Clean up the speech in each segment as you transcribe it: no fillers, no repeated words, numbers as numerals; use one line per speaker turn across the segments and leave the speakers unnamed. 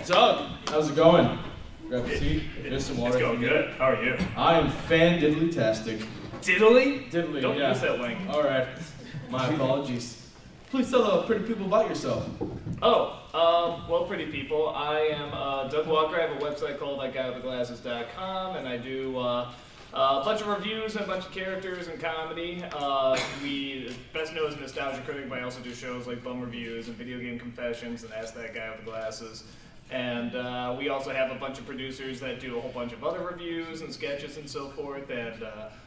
Doug, how's it going? Grab a seat, there's some water.
It's going good. How are you?
I am fan-diddly-tastic.
Diddly?
Diddly,
Don't
yeah.
use that wing.
Alright, my apologies. Please tell the pretty people about yourself.
Well, pretty people, I am Doug Walker. I have a website called guywiththeglasses.com, and I do a bunch of reviews and a bunch of characters and comedy. We best known as Nostalgia Critic, but I also do shows like Bum Reviews and Video Game Confessions and Ask That Guy with the Glasses. And we also have a bunch of producers that do a whole bunch of other reviews and sketches and so forth, and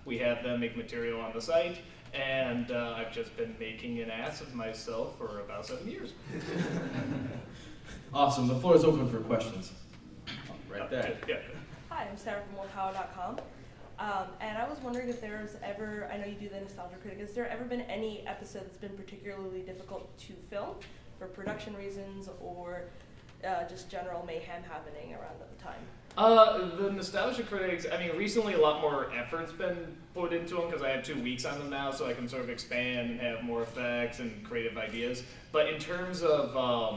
we have them make material on the site. And I've just been making an ass of myself for about 7 years.
Awesome, the floor is open for questions. Right there.
Yeah.
Hi, I'm Sarah from Willpower.com. And I was wondering if there's ever, I know you do the Nostalgia Critic, has there ever been any episode that's been particularly difficult to film for production reasons or just general mayhem happening around the time?
The Nostalgia Critics, I mean, recently a lot more effort's been put into them because I have 2 weeks on them now, so I can sort of expand and have more effects and creative ideas. But in terms of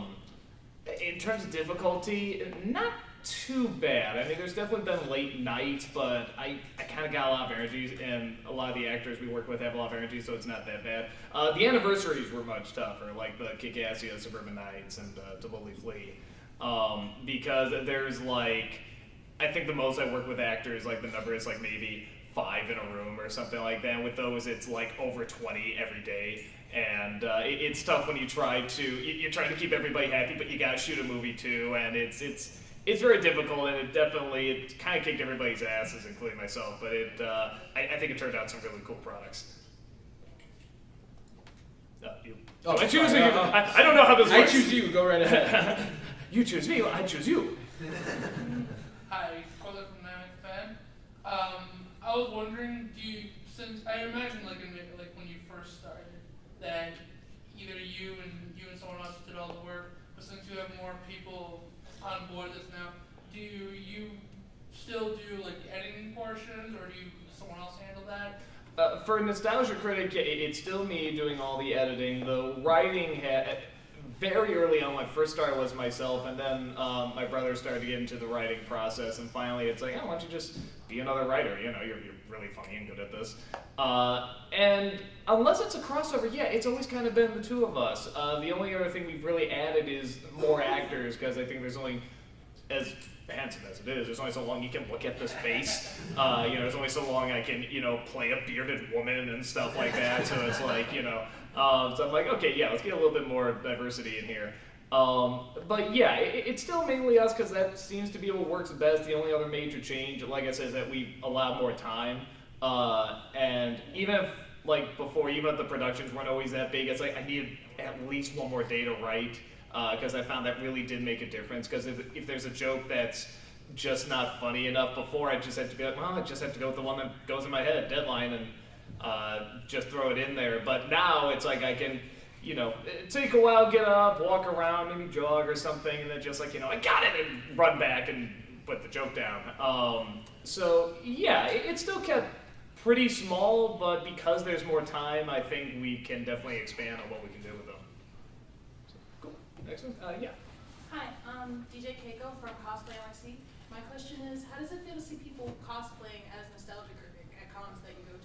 difficulty, not too bad. I mean, there's definitely been late nights, but I kind of got a lot of energy, and a lot of the actors we work with have a lot of energy, so it's not that bad. The anniversaries were much tougher, like the Kick-Assia, Suburban Nights, and To Boldly Flee, because there's like, I think the most I work with actors, like the number is like maybe 5 in a room or something like that. And with those, it's like over 20 every day. And it's tough when you're trying to keep everybody happy, but you gotta shoot a movie too. And it's very difficult, and it kind of kicked everybody's asses, including myself. But I think it turned out some really cool products. You.
Oh,
I choose you. I don't know how this works.
I choose you. Go right ahead.
You choose me. I choose you.
Hi, Colin from Mammoth Fan. I was wondering, since I imagine like when you first started, that either you and someone else did all the work, but since you have more people on board this now, do you still do like editing portions, or does someone else handle that?
For Nostalgia Critic, it's still me doing all the editing. The writing very early on, when I first started, was myself, and then my brother started to get into the writing process, and finally it's like, oh, why don't you just be another writer? You know, you're really funny and good at this. And unless it's a crossover, yeah, it's always kind of been the two of us. The only other thing we've really added is more actors, because I think there's only, as handsome as it is, there's only so long you can look at this face. There's only so long I can, play a bearded woman and stuff like that, so it's like, so I'm like, okay, yeah, let's get a little bit more diversity in here. But yeah, it's still mainly us because that seems to be what works best. The only other major change, like I said, is that we allow more time. And even if, like before, even if the productions weren't always that big, it's like I needed at least one more day to write, because I found that really did make a difference. Because if there's a joke that's just not funny enough before, I just have to be like, well, I just have to go with the one that goes in my head, deadline, and just throw it in there. But now it's like I can, take a while, get up, walk around, maybe jog or something, and then just like, I got it, and run back and put the joke down. So yeah, it's still kept pretty small, but because there's more time, I think we can definitely expand on what we can do with them. So, cool. Next one. Yeah.
Hi, DJ Keiko from Cosplay NYC. My question is, how does it feel to see people cosplaying as Nostalgia Critic at cons that you go to?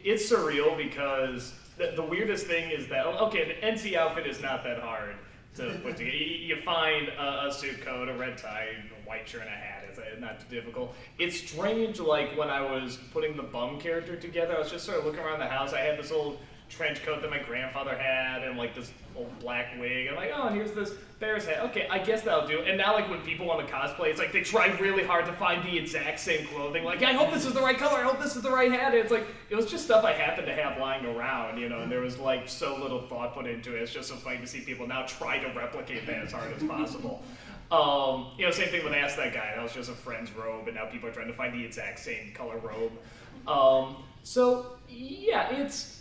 It's surreal because the weirdest thing is that, okay, the NC outfit is not that hard to put together. You find a suit coat, a red tie, a white shirt, and a hat. It's not too difficult. It's strange, like when I was putting the Bum character together, I was just sort of looking around the house. I had this old trench coat that my grandfather had, and like this old black wig. I'm like, oh, and here's this bear's hat. Okay, I guess that'll do. And now, like when people want to cosplay, it's like they try really hard to find the exact same clothing. Like, I hope this is the right color. I hope this is the right hat. And it's like, it was just stuff I happened to have lying around, and there was like so little thought put into it. It's just so funny to see people now try to replicate that as hard as possible. Same thing with Ask That Guy. That was just a friend's robe, and now people are trying to find the exact same color robe. So yeah, it's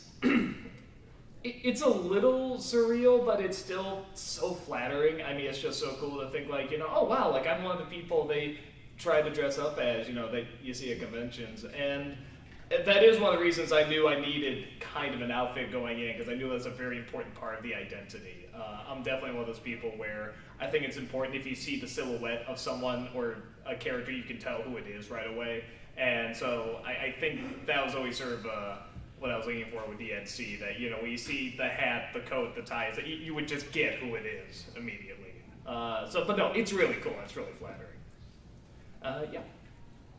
it's a little surreal, but it's still so flattering. I mean, it's just so cool to think like, oh wow, like I'm one of the people they try to dress up as, that you see at conventions. And that is one of the reasons I knew I needed kind of an outfit going in, because I knew that's a very important part of the identity. I'm definitely one of those people where I think it's important if you see the silhouette of someone or a character, you can tell who it is right away. And so I think that was always sort of what I was looking for with the NC, that, you know, when you see the hat, the coat, the ties, that you would just get who it is immediately. But no, it's really cool. It's really flattering. Yeah.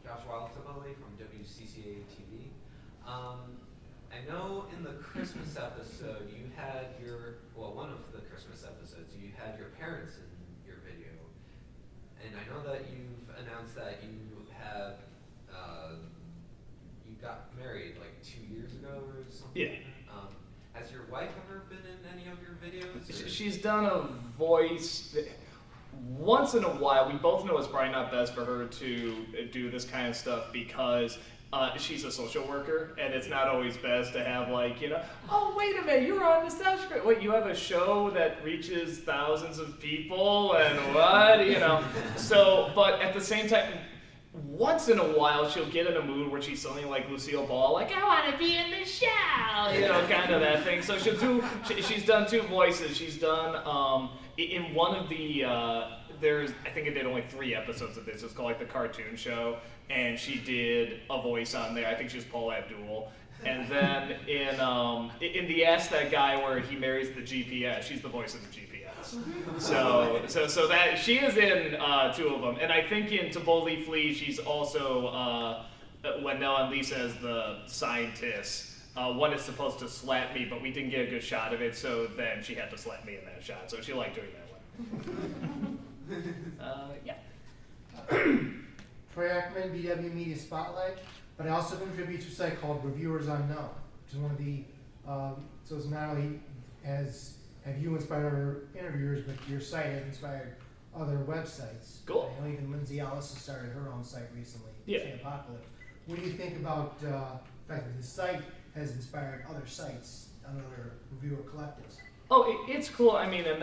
Josh Wildtabelli from WCCA TV. I know in the Christmas episode you had one of the Christmas episodes, you had your parents in your video. And I know that you've announced that you have, you got married like 2 years ago or something.
Yeah.
Has your wife ever been in any of your videos?
She's done a voice once in a while. We both know it's probably not best for her to do this kind of stuff because she's a social worker, and it's not always best to have, like, you know, oh, wait a minute, you're on Nostalgia. Wait, you have a show that reaches thousands of people, and what, you know? So, but at the same time, once in a while, she'll get in a mood where she's something like Lucille Ball, like, I want to be in the show, you know, kind of that thing. So she's done 2 voices. She's done, in one of the, I think it did only 3 episodes of this. It's called, like, the cartoon show. And she did a voice on there. I think she was Paula Abdul. And then in the Ask That Guy where he marries the GPS, she's the voice of the GPS. So that she is in 2 of them. And I think in To Boldly Flee, she's also when Nell and Lisa as the scientists. One is supposed to slap me, but we didn't get a good shot of it, so then she had to slap me in that shot. So she liked doing that one. Yeah.
Troy Ackerman, BW Media Spotlight, but I also contribute to a site called Reviewers Unknown, which is one of the, so it's not only have you inspired other interviewers, but your site has inspired other websites.
Cool.
I know even Lindsay Allison started her own site recently,
Yeah.
Apocalypse. What do you think about the fact that the site has inspired other sites, other reviewer collectives?
Oh, it's cool. I mean, and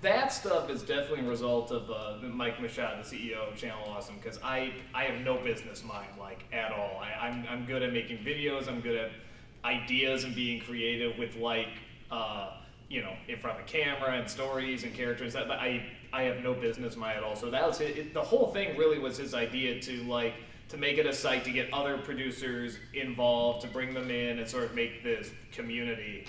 that stuff is definitely a result of Mike Machad, the CEO of Channel Awesome, because I have no business mind, like, at all. I'm good at making videos. I'm good at ideas and being creative with, like, you know, in front of the camera and stories and characters. But I have no business mind at all. So that was the whole thing. Really was his idea to make it a site to get other producers involved, to bring them in and sort of make this community.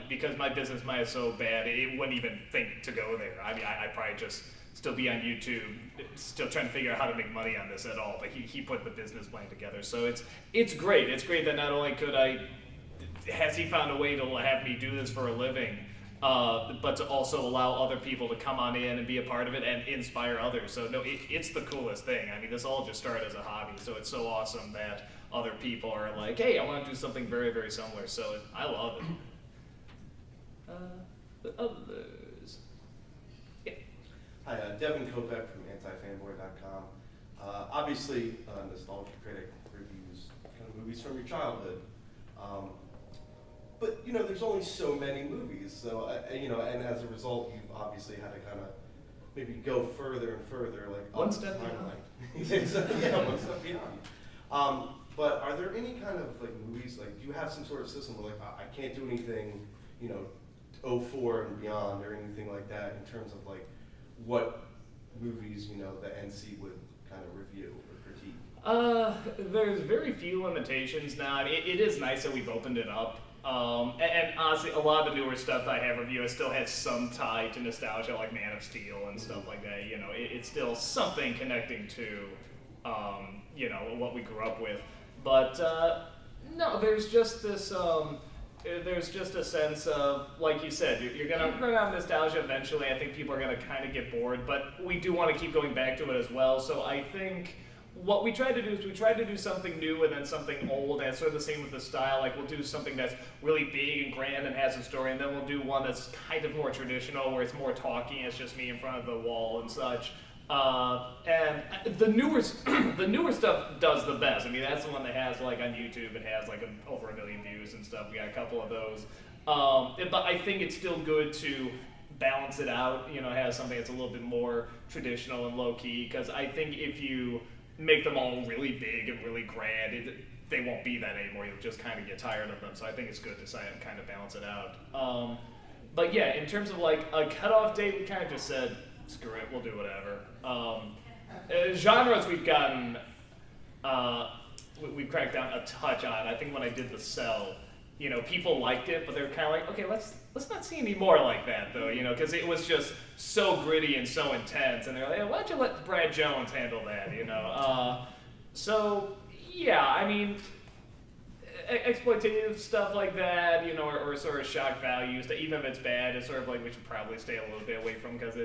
Because my business mind is so bad, it wouldn't even think to go there. I mean, I'd probably just still be on YouTube, still trying to figure out how to make money on this at all. But he put the business plan together, so it's great. It's great that not only has he found a way to have me do this for a living, but to also allow other people to come on in and be a part of it and inspire others. So no, it's the coolest thing. I mean, this all just started as a hobby, so it's so awesome that other people are like, hey, I want to do something very, very similar. So I love it. The others. Yeah.
Hi, Devin Kopek from antifanboy.com. Obviously, Nostalgia Critic reviews kind of movies from your childhood. But, you know, there's only so many movies. So, you know, and as a result, you've obviously had to kind of maybe go further and further. Like
one step beyond.
Yeah, one step beyond. But are there any kind of, like, movies, like, do you have some sort of system where, like, I can't do anything, you know, 04 and beyond or anything like that in terms of, like, what movies, you know, the NC would kind of review or critique?
There's very few limitations now. I mean, it is nice that we've opened it up. And honestly, a lot of the newer stuff that I have reviewed still has some tie to nostalgia, like Man of Steel and stuff like that. You know, it's still something connecting to, you know, what we grew up with. But no, there's just this. There's just a sense of, like you said, you're going to run out of nostalgia eventually. I think people are going to kind of get bored, but we do want to keep going back to it as well. So I think what we tried to do is we tried to do something new and then something old, and sort of the same with the style. Like, we'll do something that's really big and grand and has a story, and then we'll do one that's kind of more traditional, where it's more talking, it's just me in front of the wall and such. And the newer stuff does the best. I mean, that's the one that has, like, on YouTube, it has like over 1 million views and stuff. We got a couple of those. But I think it's still good to balance it out, you know, have something that's a little bit more traditional and low key, because I think if you make them all really big and really grand, they won't be that anymore. You'll just kind of get tired of them. So I think it's good to kind of balance it out. But yeah, in terms of like a cutoff date, we kind of just said, screw it, we'll do whatever. Genres we've gotten, we've cracked down a touch on. I think when I did The Cell, you know, people liked it, but they were kind of like, okay, let's not see any more like that though, you know, because it was just so gritty and so intense, and they're like, why don't you let Brad Jones handle that, you know? So yeah, I mean, exploitative stuff like that, you know, or sort of shock values that even if it's bad, it's sort of like we should probably stay a little bit away from, because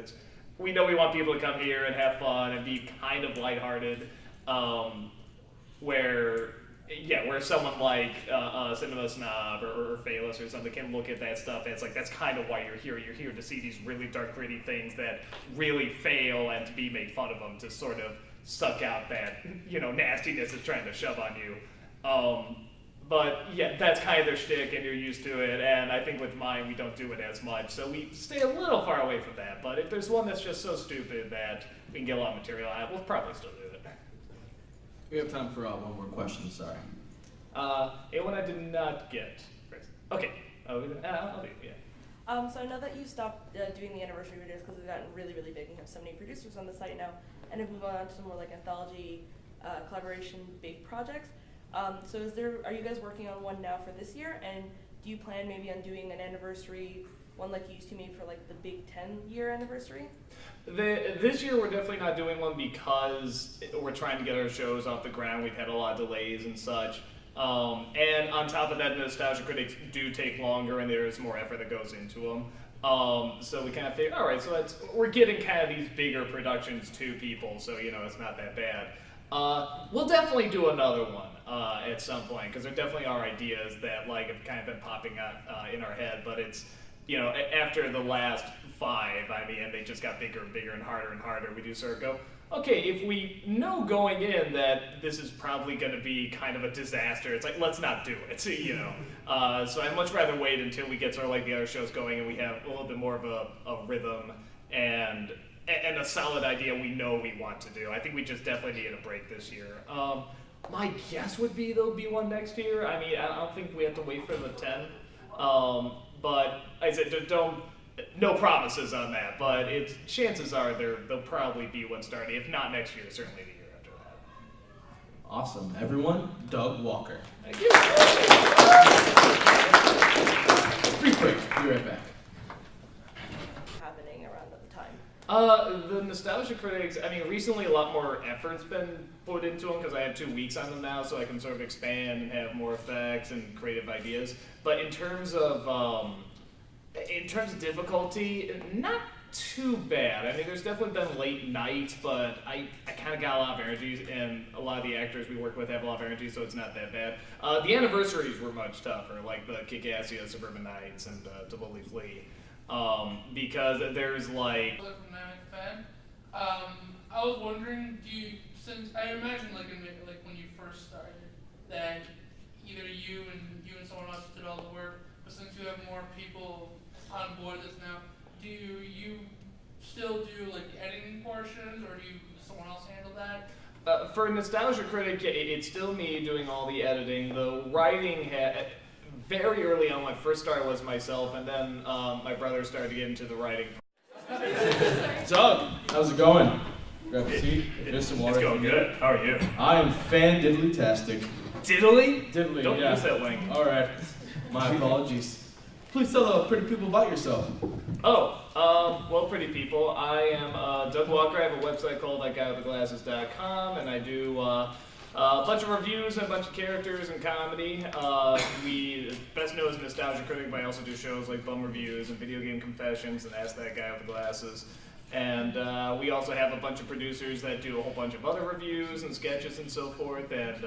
we know we want people to come here and have fun and be kind of lighthearted, where someone like Cinema Snob or Phalos or something can look at that stuff and it's like, that's kind of why you're here. You're here to see these really dark, gritty things that really fail and to be made fun of them, to sort of suck out that, you know, nastiness it's trying to shove on you. But yeah, that's kind of their shtick and you're used to it, and I think with mine we don't do it as much, so we stay a little far away from that. But if there's one that's just so stupid that we can get a lot of material out, we'll probably still do it.
We have time for one more question, sorry.
And one I did not get. Okay, I'll do it, yeah.
So I know that you stopped doing the anniversary videos because they've gotten really, really big and you have so many producers on the site now. And if we move on to some more like anthology, collaboration, big projects. So are you guys working on one now for this year? And do you plan maybe on doing an anniversary one like you used to maybe for like the big 10-year anniversary?
This year we're definitely not doing one because we're trying to get our shows off the ground. We've had a lot of delays and such. And on top of that, nostalgia critics do take longer and there is more effort that goes into them. So we kind of think, all right, so we're getting kind of these bigger productions to people, so you know it's not that bad. We'll definitely do another one at some point, because there definitely are ideas that like have kind of been popping up in our head, but it's, you know, after the last 5, I mean, and they just got bigger and bigger and harder, we do sort of go, okay, if we know going in that this is probably going to be kind of a disaster, it's like, let's not do it, you know. So I'd much rather wait until we get sort of like the other shows going and we have a little bit more of a rhythm and a solid idea we know we want to do. I think we just definitely need a break this year. My guess would be there'll be one next year. I mean, I don't think we have to wait for the 10. But I said, no promises on that, but chances are there'll probably be one starting. If not next year, certainly the year after that.
Awesome. Everyone, Doug Walker.
Thank you.
Brief break. Be right back.
Happening around the time.
The Nostalgia Critics, I mean, recently a lot more effort's been put into them because I have 2 weeks on them now, so I can sort of expand and have more effects and creative ideas. But in terms of difficulty, not too bad. I mean, there's definitely been late nights, but I kind of got a lot of energy, and a lot of the actors we work with have a lot of energy, so it's not that bad. The anniversaries were much tougher, like the Kick-Assia, Suburban Nights, and To Boldly Flee, because there's like...
Fan. I was wondering, since I imagine like when you first started, that either you and someone else did all the work, but since you have more people on board this now, do you still do like the editing portions, or does someone else handle that?
For Nostalgia Critic, it's still me doing all the editing. The writing very early on when I first started was myself, and then my brother started to get into the writing.
Doug, how's it going? Grab a seat. There's some water.
It's going good. How are you?
I am fan-diddly-tastic.
Diddly?
Diddly,
Don't
yeah.
use that wing.
All right. My apologies. Please tell the pretty people about yourself.
Well, pretty people, I am Doug Walker. I have a website called thatguywiththeglasses.com, and I do a bunch of reviews and a bunch of characters and comedy. We best known as Nostalgia Critic, but I also do shows like Bum Reviews and Video Game Confessions and Ask That Guy with the Glasses. And we also have a bunch of producers that do a whole bunch of other reviews and sketches and so forth, and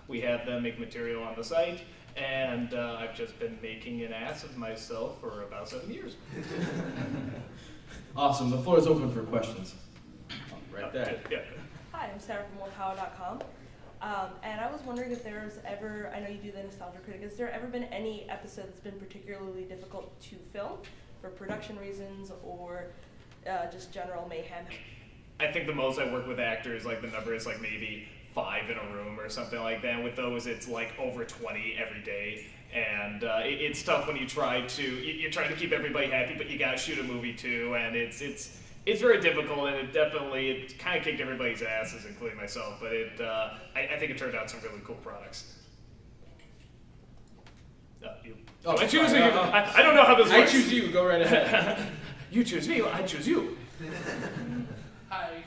we have them make material on the site. And I've just been making an ass of myself for about 7 years.
Awesome. The floor is open for questions. Right there.
Yeah.
Hi, I'm Sarah from morepower.com. And I was wondering if there's ever, I know you do the Nostalgia Critic, has there ever been any episode that's been particularly difficult to film for production reasons or just general mayhem?
I think the most I work with actors, like the number is like maybe 5 in a room or something like that. And with those, it's like over 20 every day. And it's tough when you try to, you're trying to keep everybody happy, but you gotta shoot a movie too, and it's very difficult, and it kind of kicked everybody's asses, including myself, but I think it turned out some really cool products. You.
Oh,
I choose
sorry.
you. I don't know how this
I
works.
choose you. Go right ahead.
You choose me, I choose you.
Hi.